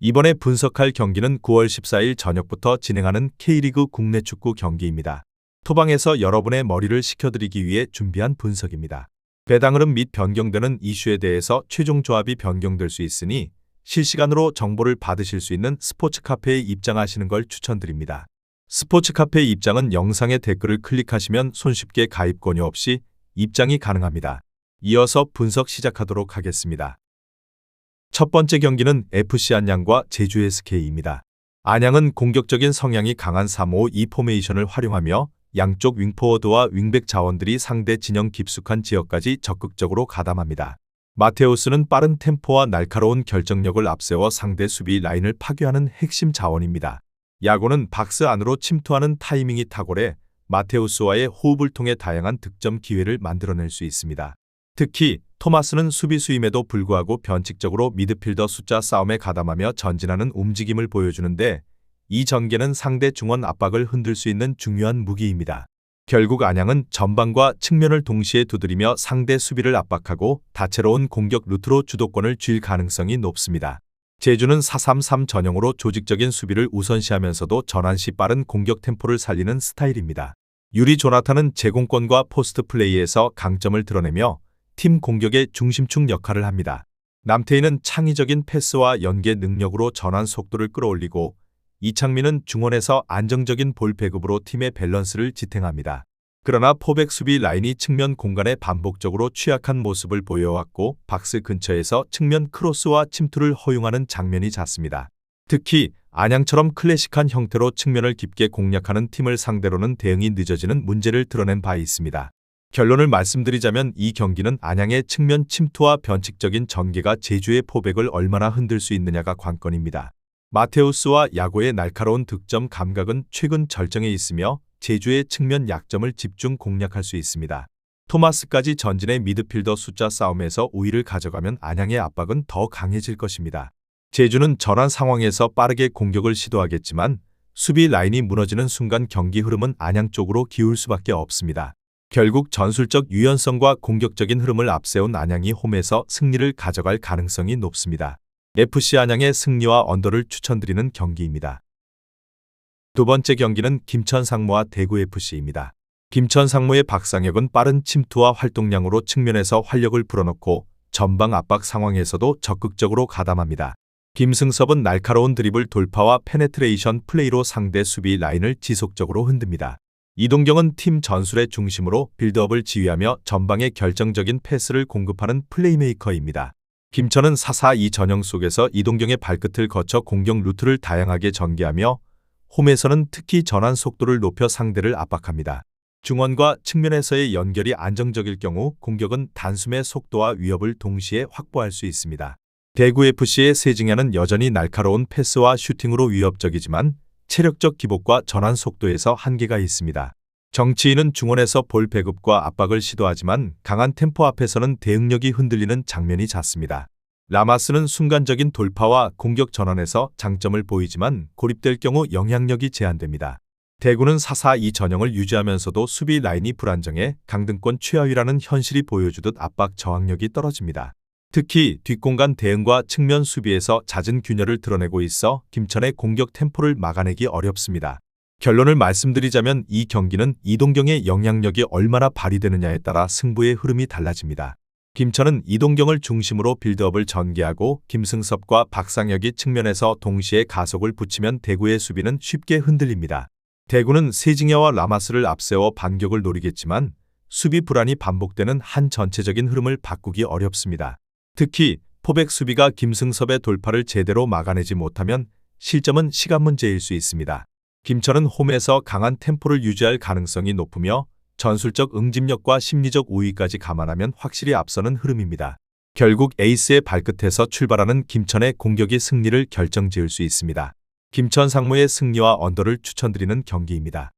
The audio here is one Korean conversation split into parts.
이번에 분석할 경기는 9월 14일 저녁부터 진행하는 K리그 국내 축구 경기입니다. 토방에서 여러분의 머리를 식혀드리기 위해 준비한 분석입니다. 배당 흐름 및 변경되는 이슈에 대해서 최종 조합이 변경될 수 있으니 실시간으로 정보를 받으실 수 있는 스포츠 카페에 입장하시는 걸 추천드립니다. 스포츠 카페 입장은 영상의 댓글을 클릭하시면 손쉽게 가입 권유 없이 입장이 가능합니다. 이어서 분석 시작하도록 하겠습니다. 첫 번째 경기는 FC 안양과 제주 SK입니다. 안양은 공격적인 성향이 강한 3-5-2 포메이션을 활용하며 양쪽 윙포워드와 윙백 자원들이 상대 진영 깊숙한 지역까지 적극적으로 가담합니다. 마테우스는 빠른 템포와 날카로운 결정력을 앞세워 상대 수비 라인을 파괴하는 핵심 자원입니다. 야구는 박스 안으로 침투하는 타이밍이 탁월해 마테우스와의 호흡을 통해 다양한 득점 기회를 만들어낼 수 있습니다. 특히 토마스는 수비수임에도 불구하고 변칙적으로 미드필더 숫자 싸움에 가담하며 전진하는 움직임을 보여주는데 이 전개는 상대 중원 압박을 흔들 수 있는 중요한 무기입니다. 결국 안양은 전방과 측면을 동시에 두드리며 상대 수비를 압박하고 다채로운 공격 루트로 주도권을 쥘 가능성이 높습니다. 제주는 4-3-3 전형으로 조직적인 수비를 우선시하면서도 전환 시 빠른 공격 템포를 살리는 스타일입니다. 유리 조나탄은 제공권과 포스트 플레이에서 강점을 드러내며 팀 공격의 중심축 역할을 합니다. 남태희는 창의적인 패스와 연계 능력으로 전환 속도를 끌어올리고 이창민은 중원에서 안정적인 볼 배급으로 팀의 밸런스를 지탱합니다. 그러나 포백 수비 라인이 측면 공간에 반복적으로 취약한 모습을 보여왔고 박스 근처에서 측면 크로스와 침투를 허용하는 장면이 잦습니다. 특히 안양처럼 클래식한 형태로 측면을 깊게 공략하는 팀을 상대로는 대응이 늦어지는 문제를 드러낸 바 있습니다. 결론을 말씀드리자면 이 경기는 안양의 측면 침투와 변칙적인 전개가 제주의 포백을 얼마나 흔들 수 있느냐가 관건입니다. 마테우스와 야구의 날카로운 득점 감각은 최근 절정에 있으며 제주의 측면 약점을 집중 공략할 수 있습니다. 토마스까지 전진의 미드필더 숫자 싸움에서 우위를 가져가면 안양의 압박은 더 강해질 것입니다. 제주는 전환 상황에서 빠르게 공격을 시도하겠지만 수비 라인이 무너지는 순간 경기 흐름은 안양 쪽으로 기울 수밖에 없습니다. 결국 전술적 유연성과 공격적인 흐름을 앞세운 안양이 홈에서 승리를 가져갈 가능성이 높습니다. FC 안양의 승리와 언더를 추천드리는 경기입니다. 두 번째 경기는 김천 상무와 대구 FC입니다. 김천 상무의 박상혁은 빠른 침투와 활동량으로 측면에서 활력을 불어넣고 전방 압박 상황에서도 적극적으로 가담합니다. 김승섭은 날카로운 드리블 돌파와 페네트레이션 플레이로 상대 수비 라인을 지속적으로 흔듭니다. 이동경은 팀 전술의 중심으로 빌드업을 지휘하며 전방에 결정적인 패스를 공급하는 플레이메이커입니다. 김천은 4-4-2 전형 속에서 이동경의 발끝을 거쳐 공격 루트를 다양하게 전개하며 홈에서는 특히 전환 속도를 높여 상대를 압박합니다. 중원과 측면에서의 연결이 안정적일 경우 공격은 단숨에 속도와 위협을 동시에 확보할 수 있습니다. 대구FC의 세징야는 여전히 날카로운 패스와 슈팅으로 위협적이지만 체력적 기복과 전환 속도에서 한계가 있습니다. 정치인은 중원에서 볼 배급과 압박을 시도하지만 강한 템포 앞에서는 대응력이 흔들리는 장면이 잦습니다. 라마스는 순간적인 돌파와 공격 전환에서 장점을 보이지만 고립될 경우 영향력이 제한됩니다. 대구는 4-4-2 전형을 유지하면서도 수비 라인이 불안정해 강등권 최하위라는 현실이 보여주듯 압박 저항력이 떨어집니다. 특히 뒷공간 대응과 측면 수비에서 잦은 균열을 드러내고 있어 김천의 공격 템포를 막아내기 어렵습니다. 결론을 말씀드리자면 이 경기는 이동경의 영향력이 얼마나 발휘되느냐에 따라 승부의 흐름이 달라집니다. 김천은 이동경을 중심으로 빌드업을 전개하고 김승섭과 박상혁이 측면에서 동시에 가속을 붙이면 대구의 수비는 쉽게 흔들립니다. 대구는 세징야와 라마스를 앞세워 반격을 노리겠지만 수비 불안이 반복되는 한 전체적인 흐름을 바꾸기 어렵습니다. 특히 포백 수비가 김승섭의 돌파를 제대로 막아내지 못하면 실점은 시간 문제일 수 있습니다. 김천은 홈에서 강한 템포를 유지할 가능성이 높으며 전술적 응집력과 심리적 우위까지 감안하면 확실히 앞서는 흐름입니다. 결국 에이스의 발끝에서 출발하는 김천의 공격이 승리를 결정지을 수 있습니다. 김천 상무의 승리와 언더를 추천드리는 경기입니다.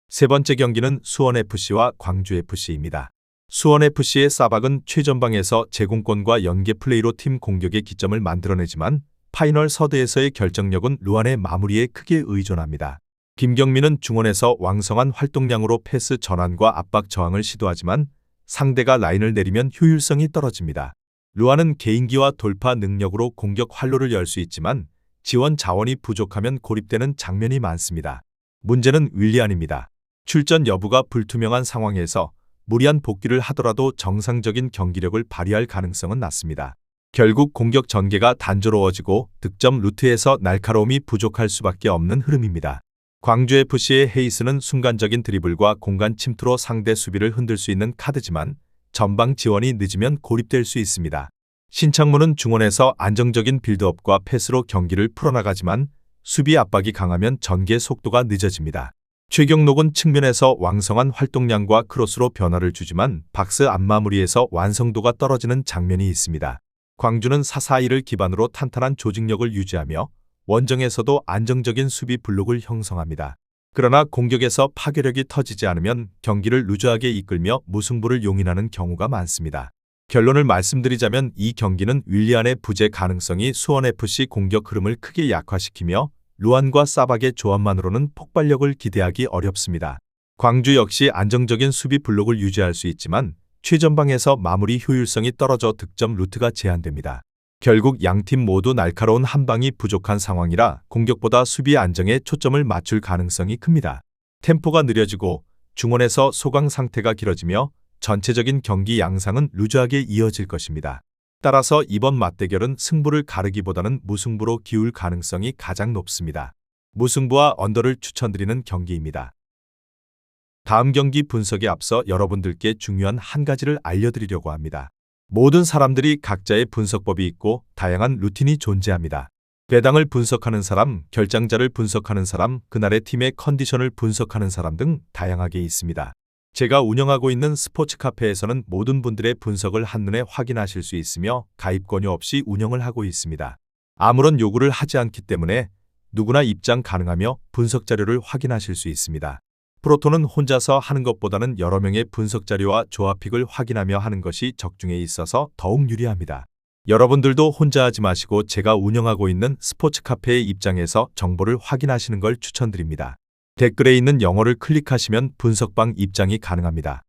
세 번째 경기는 수원FC와 광주FC입니다. 수원FC의 사박은 최전방에서 제공권과 연계 플레이로 팀 공격의 기점을 만들어내지만 파이널 서드에서의 결정력은 루안의 마무리에 크게 의존합니다. 김경민은 중원에서 왕성한 활동량으로 패스 전환과 압박 저항을 시도하지만 상대가 라인을 내리면 효율성이 떨어집니다. 루안은 개인기와 돌파 능력으로 공격 활로를 열 수 있지만 지원 자원이 부족하면 고립되는 장면이 많습니다. 문제는 윌리안입니다. 출전 여부가 불투명한 상황에서 무리한 복귀를 하더라도 정상적인 경기력을 발휘할 가능성은 낮습니다. 결국 공격 전개가 단조로워지고 득점 루트에서 날카로움이 부족할 수밖에 없는 흐름입니다. 광주FC의 헤이스는 순간적인 드리블과 공간 침투로 상대 수비를 흔들 수 있는 카드지만 전방 지원이 늦으면 고립될 수 있습니다. 신창문은 중원에서 안정적인 빌드업과 패스로 경기를 풀어나가지만 수비 압박이 강하면 전개 속도가 늦어집니다. 최경록은 측면에서 왕성한 활동량과 크로스로 변화를 주지만 박스 앞마무리에서 완성도가 떨어지는 장면이 있습니다. 광주는 4-4-2를 기반으로 탄탄한 조직력을 유지하며 원정에서도 안정적인 수비 블록을 형성합니다. 그러나 공격에서 파괴력이 터지지 않으면 경기를 루즈하게 이끌며 무승부를 용인하는 경우가 많습니다. 결론을 말씀드리자면 이 경기는 윌리안의 부재 가능성이 수원FC 공격 흐름을 크게 약화시키며 루안과 사박의 조합만으로는 폭발력을 기대하기 어렵습니다. 광주 역시 안정적인 수비 블록을 유지할 수 있지만 최전방에서 마무리 효율성이 떨어져 득점 루트가 제한됩니다. 결국 양팀 모두 날카로운 한방이 부족한 상황이라 공격보다 수비 안정에 초점을 맞출 가능성이 큽니다. 템포가 느려지고 중원에서 소강 상태가 길어지며 전체적인 경기 양상은 루즈하게 이어질 것입니다. 따라서 이번 맞대결은 승부를 가르기보다는 무승부로 기울 가능성이 가장 높습니다. 무승부와 언더를 추천드리는 경기입니다. 다음 경기 분석에 앞서 여러분들께 중요한 한 가지를 알려드리려고 합니다. 모든 사람들이 각자의 분석법이 있고 다양한 루틴이 존재합니다. 배당을 분석하는 사람, 결장자를 분석하는 사람, 그날의 팀의 컨디션을 분석하는 사람 등 다양하게 있습니다. 제가 운영하고 있는 스포츠 카페에서는 모든 분들의 분석을 한눈에 확인하실 수 있으며 가입 권유 없이 운영을 하고 있습니다. 아무런 요구를 하지 않기 때문에 누구나 입장 가능하며 분석 자료를 확인하실 수 있습니다. 프로토는 혼자서 하는 것보다는 여러 명의 분석 자료와 조합픽을 확인하며 하는 것이 적중에 있어서 더욱 유리합니다. 여러분들도 혼자 하지 마시고 제가 운영하고 있는 스포츠 카페의 입장에서 정보를 확인하시는 걸 추천드립니다. 댓글에 있는 영어를 클릭하시면 분석방 입장이 가능합니다.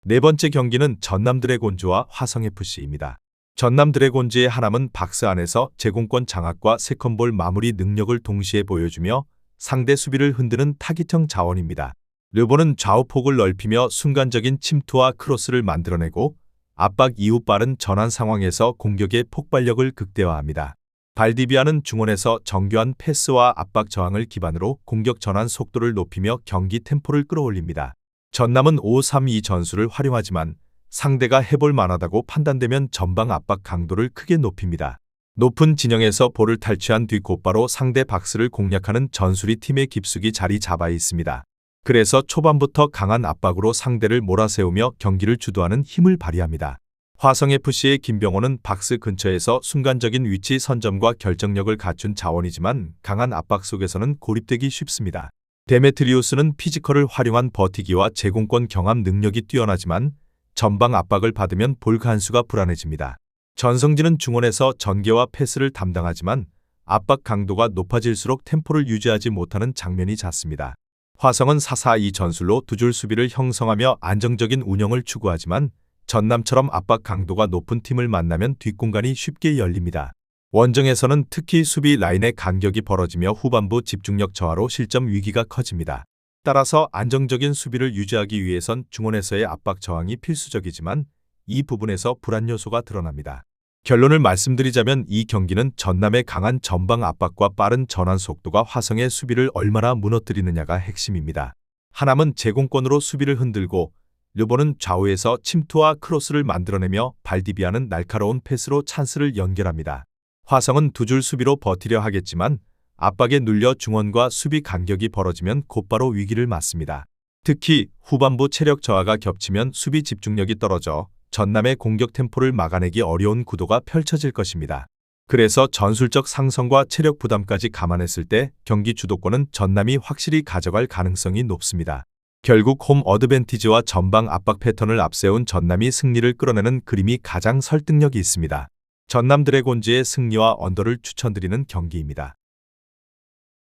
네 번째 경기는 전남 드래곤즈와 화성FC입니다. 전남 드래곤즈의 하남은 박스 안에서 제공권 장악과 세컨볼 마무리 능력을 동시에 보여주며 상대 수비를 흔드는 타깃형 자원입니다. 르보는 좌우폭을 넓히며 순간적인 침투와 크로스를 만들어내고 압박 이후 빠른 전환 상황에서 공격의 폭발력을 극대화합니다. 발디비아는 중원에서 정교한 패스와 압박 저항을 기반으로 공격 전환 속도를 높이며 경기 템포를 끌어올립니다. 전남은 5-3-2 전술을 활용하지만 상대가 해볼 만하다고 판단되면 전방 압박 강도를 크게 높입니다. 높은 진영에서 볼을 탈취한 뒤 곧바로 상대 박스를 공략하는 전술이 팀의 깊숙이 자리 잡아 있습니다. 그래서 초반부터 강한 압박으로 상대를 몰아세우며 경기를 주도하는 힘을 발휘합니다. 화성FC의 김병호는 박스 근처에서 순간적인 위치 선점과 결정력을 갖춘 자원이지만 강한 압박 속에서는 고립되기 쉽습니다. 데메트리우스는 피지컬을 활용한 버티기와 제공권 경합 능력이 뛰어나지만 전방 압박을 받으면 볼 간수가 불안해집니다. 전성진은 중원에서 전개와 패스를 담당하지만 압박 강도가 높아질수록 템포를 유지하지 못하는 장면이 잦습니다. 화성은 4-4-2 전술로 두 줄 수비를 형성하며 안정적인 운영을 추구하지만 전남처럼 압박 강도가 높은 팀을 만나면 뒷공간이 쉽게 열립니다. 원정에서는 특히 수비 라인의 간격이 벌어지며 후반부 집중력 저하로 실점 위기가 커집니다. 따라서 안정적인 수비를 유지하기 위해선 중원에서의 압박 저항이 필수적이지만 이 부분에서 불안 요소가 드러납니다. 결론을 말씀드리자면 이 경기는 전남의 강한 전방 압박과 빠른 전환 속도가 화성의 수비를 얼마나 무너뜨리느냐가 핵심입니다. 하남은 제공권으로 수비를 흔들고 르보는 좌우에서 침투와 크로스를 만들어내며 발디비아는 날카로운 패스로 찬스를 연결합니다. 화성은 두 줄 수비로 버티려 하겠지만 압박에 눌려 중원과 수비 간격이 벌어지면 곧바로 위기를 맞습니다. 특히 후반부 체력 저하가 겹치면 수비 집중력이 떨어져 전남의 공격 템포를 막아내기 어려운 구도가 펼쳐질 것입니다. 그래서 전술적 상성과 체력 부담까지 감안했을 때 경기 주도권은 전남이 확실히 가져갈 가능성이 높습니다. 결국 홈 어드밴티지와 전방 압박 패턴을 앞세운 전남이 승리를 끌어내는 그림이 가장 설득력이 있습니다. 전남 드래곤즈의 승리와 언더를 추천드리는 경기입니다.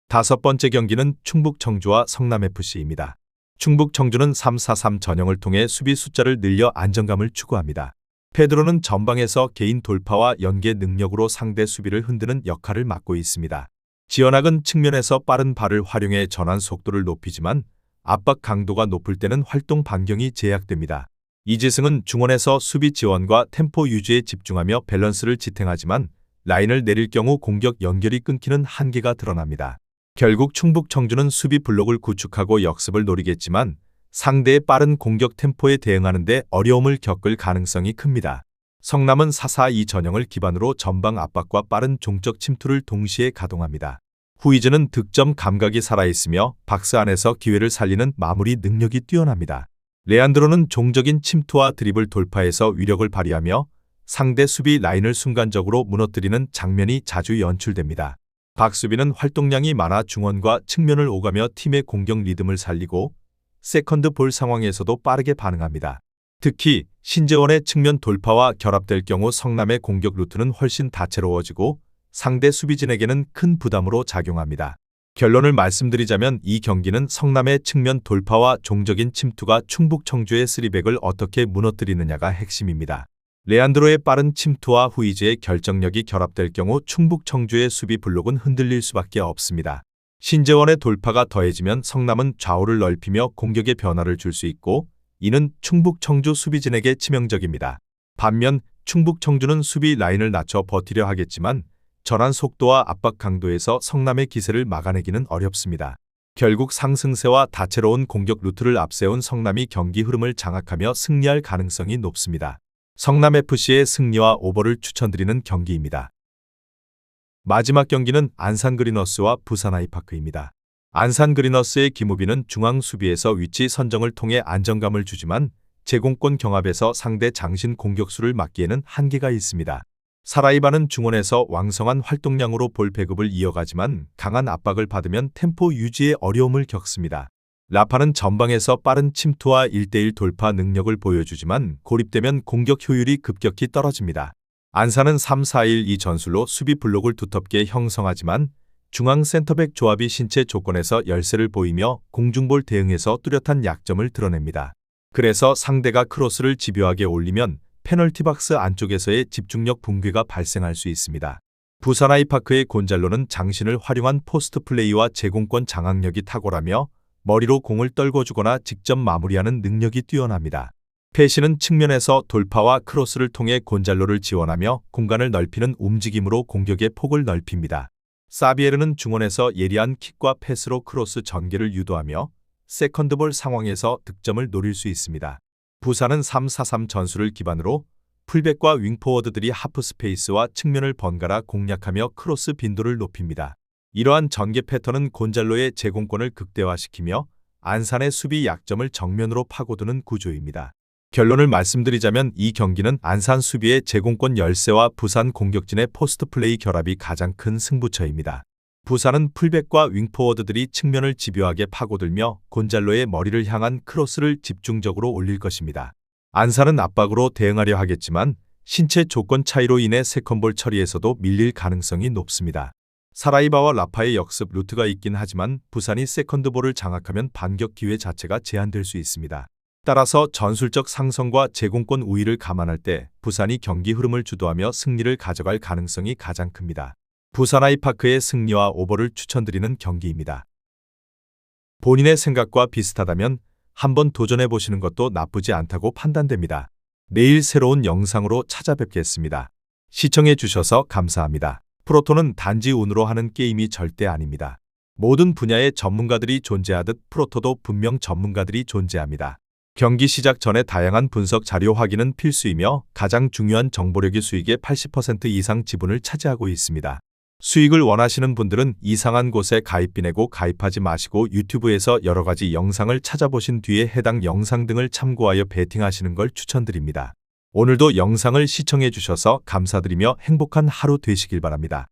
다섯 번째 경기는 충북 청주와 성남FC입니다. 충북 청주는 3-4-3 전형을 통해 수비 숫자를 늘려 안정감을 추구합니다. 페드로는 전방에서 개인 돌파와 연계 능력으로 상대 수비를 흔드는 역할을 맡고 있습니다. 지어낙은 측면에서 빠른 발을 활용해 전환 속도를 높이지만 압박 강도가 높을 때는 활동 반경이 제약됩니다. 이지승은 중원에서 수비 지원과 템포 유지에 집중하며 밸런스를 지탱하지만 라인을 내릴 경우 공격 연결이 끊기는 한계가 드러납니다. 결국 충북 청주는 수비 블록을 구축하고 역습을 노리겠지만 상대의 빠른 공격 템포에 대응하는 데 어려움을 겪을 가능성이 큽니다. 성남은 4-4-2 전형을 기반으로 전방 압박과 빠른 종적 침투를 동시에 가동합니다. 후이즈는 득점 감각이 살아있으며 박스 안에서 기회를 살리는 마무리 능력이 뛰어납니다. 레안드로는 종적인 침투와 드리블 돌파에서 위력을 발휘하며 상대 수비 라인을 순간적으로 무너뜨리는 장면이 자주 연출됩니다. 박수빈은 활동량이 많아 중원과 측면을 오가며 팀의 공격 리듬을 살리고 세컨드 볼 상황에서도 빠르게 반응합니다. 특히 신재원의 측면 돌파와 결합될 경우 성남의 공격 루트는 훨씬 다채로워지고 상대 수비진에게는 큰 부담으로 작용합니다. 결론을 말씀드리자면 이 경기는 성남의 측면 돌파와 종적인 침투가 충북 청주의 3백을 어떻게 무너뜨리느냐가 핵심입니다. 레안드로의 빠른 침투와 후이즈의 결정력이 결합될 경우 충북 청주의 수비 블록은 흔들릴 수밖에 없습니다. 신재원의 돌파가 더해지면 성남은 좌우를 넓히며 공격의 변화를 줄 수 있고 이는 충북 청주 수비진에게 치명적입니다. 반면 충북 청주는 수비 라인을 낮춰 버티려 하겠지만 전환 속도와 압박 강도에서 성남의 기세를 막아내기는 어렵습니다. 결국 상승세와 다채로운 공격 루트를 앞세운 성남이 경기 흐름을 장악하며 승리할 가능성이 높습니다. 성남FC의 승리와 오버를 추천드리는 경기입니다. 마지막 경기는 안산 그리너스와 부산 아이파크입니다. 안산 그리너스의 김우빈은 중앙 수비에서 위치 선정을 통해 안정감을 주지만 제공권 경합에서 상대 장신 공격수를 막기에는 한계가 있습니다. 사라이바는 중원에서 왕성한 활동량으로 볼 배급을 이어가지만 강한 압박을 받으면 템포 유지에 어려움을 겪습니다. 라파는 전방에서 빠른 침투와 1대1 돌파 능력을 보여주지만 고립되면 공격 효율이 급격히 떨어집니다. 안산은 3-4-1-2 전술로 수비 블록을 두텁게 형성하지만 중앙 센터백 조합이 신체 조건에서 열세를 보이며 공중볼 대응에서 뚜렷한 약점을 드러냅니다. 그래서 상대가 크로스를 집요하게 올리면 페널티 박스 안쪽에서의 집중력 붕괴가 발생할 수 있습니다. 부산 아이파크의 곤잘로는 장신을 활용한 포스트 플레이와 제공권 장악력이 탁월하며 머리로 공을 떨궈주거나 직접 마무리하는 능력이 뛰어납니다. 페시는 측면에서 돌파와 크로스를 통해 곤잘로를 지원하며 공간을 넓히는 움직임으로 공격의 폭을 넓힙니다. 사비에르는 중원에서 예리한 킥과 패스로 크로스 전개를 유도하며 세컨드볼 상황에서 득점을 노릴 수 있습니다. 부산은 3-4-3 전술을 기반으로 풀백과 윙포워드들이 하프 스페이스와 측면을 번갈아 공략하며 크로스 빈도를 높입니다. 이러한 전개 패턴은 곤잘로의 제공권을 극대화시키며 안산의 수비 약점을 정면으로 파고드는 구조입니다. 결론을 말씀드리자면 이 경기는 안산 수비의 제공권 열세와 부산 공격진의 포스트 플레이 결합이 가장 큰 승부처입니다. 부산은 풀백과 윙포워드들이 측면을 집요하게 파고들며 곤잘로의 머리를 향한 크로스를 집중적으로 올릴 것입니다. 안산은 압박으로 대응하려 하겠지만 신체 조건 차이로 인해 세컨볼 처리에서도 밀릴 가능성이 높습니다. 사라이바와 라파의 역습 루트가 있긴 하지만 부산이 세컨드볼을 장악하면 반격 기회 자체가 제한될 수 있습니다. 따라서 전술적 상성과 제공권 우위를 감안할 때 부산이 경기 흐름을 주도하며 승리를 가져갈 가능성이 가장 큽니다. 부산 아이파크의 승리와 오버를 추천드리는 경기입니다. 본인의 생각과 비슷하다면 한번 도전해보시는 것도 나쁘지 않다고 판단됩니다. 내일 새로운 영상으로 찾아뵙겠습니다. 시청해주셔서 감사합니다. 프로토는 단지 운으로 하는 게임이 절대 아닙니다. 모든 분야의 전문가들이 존재하듯 프로토도 분명 전문가들이 존재합니다. 경기 시작 전에 다양한 분석 자료 확인은 필수이며 가장 중요한 정보력이 수익의 80% 이상 지분을 차지하고 있습니다. 수익을 원하시는 분들은 이상한 곳에 가입비 내고 가입하지 마시고 유튜브에서 여러 가지 영상을 찾아보신 뒤에 해당 영상 등을 참고하여 베팅하시는 걸 추천드립니다. 오늘도 영상을 시청해 주셔서 감사드리며 행복한 하루 되시길 바랍니다.